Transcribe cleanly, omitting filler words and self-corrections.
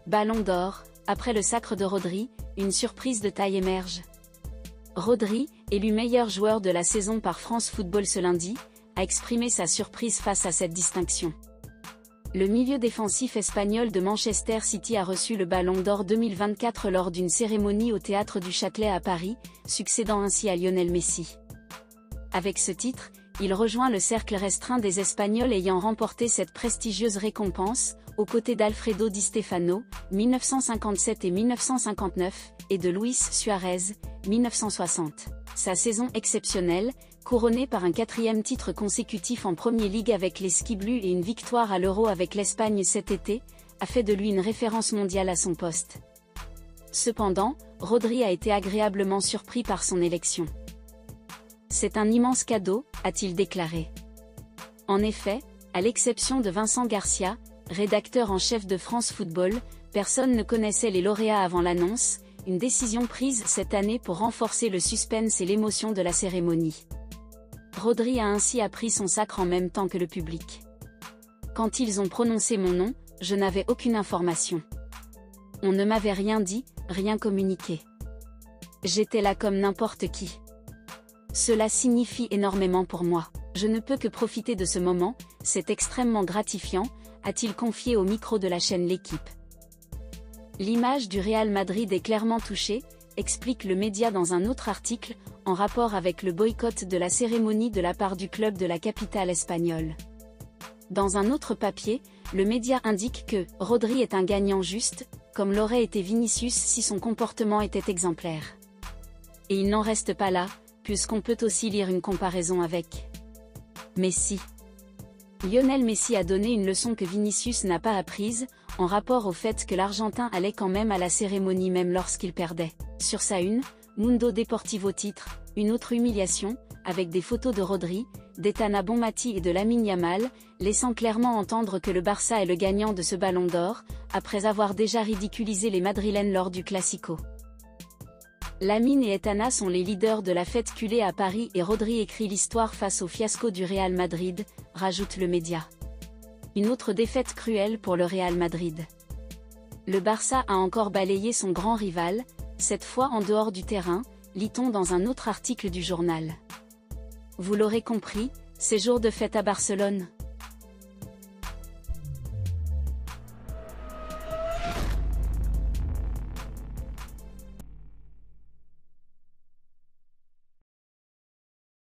Ballon d'or, après le sacre de Rodri, une surprise de taille émerge. Rodri, élu meilleur joueur de la saison par France Football ce lundi, a exprimé sa surprise face à cette distinction. Le milieu défensif espagnol de Manchester City a reçu le Ballon d'or 2024 lors d'une cérémonie au Théâtre du Châtelet à Paris, succédant ainsi à Lionel Messi. Avec ce titre, il rejoint le cercle restreint des Espagnols ayant remporté cette prestigieuse récompense, aux côtés d'Alfredo Di Stefano, 1957 et 1959, et de Luis Suarez, 1960. Sa saison exceptionnelle, couronnée par un 4e titre consécutif en Premier League avec les Ski Bleus et une victoire à l'Euro avec l'Espagne cet été, a fait de lui une référence mondiale à son poste. Cependant, Rodri a été agréablement surpris par son élection. C'est un immense cadeau, a-t-il déclaré. En effet, à l'exception de Vincent Garcia, rédacteur en chef de France Football, personne ne connaissait les lauréats avant l'annonce, une décision prise cette année pour renforcer le suspense et l'émotion de la cérémonie. Rodri a ainsi appris son sacre en même temps que le public. Quand ils ont prononcé mon nom, je n'avais aucune information. On ne m'avait rien dit, rien communiqué. J'étais là comme n'importe qui. Cela signifie énormément pour moi. Je ne peux que profiter de ce moment, c'est extrêmement gratifiant, a-t-il confié au micro de la chaîne L'Équipe. L'image du Real Madrid est clairement touchée, explique le média dans un autre article, en rapport avec le boycott de la cérémonie de la part du club de la capitale espagnole. Dans un autre papier, le média indique que « Rodri est un gagnant juste », comme l'aurait été Vinicius si son comportement était exemplaire. Et il n'en reste pas là, puisqu'on peut aussi lire une comparaison avec Messi. Lionel Messi a donné une leçon que Vinicius n'a pas apprise, en rapport au fait que l'Argentin allait quand même à la cérémonie même lorsqu'il perdait. Sur sa une, Mundo Deportivo titre « Une autre humiliation », avec des photos de Rodri, d'Etana Bonmati et de Lamine Yamal, laissant clairement entendre que le Barça est le gagnant de ce Ballon d'or, après avoir déjà ridiculisé les Madrilènes lors du Classico. Lamine et Etana sont les leaders de la fête culée à Paris et Rodri écrit l'histoire face au fiasco du Real Madrid, rajoute le média. Une autre défaite cruelle pour le Real Madrid. Le Barça a encore balayé son grand rival, cette fois en dehors du terrain, lit-on dans un autre article du journal. Vous l'aurez compris, c'est jour de fête à Barcelone.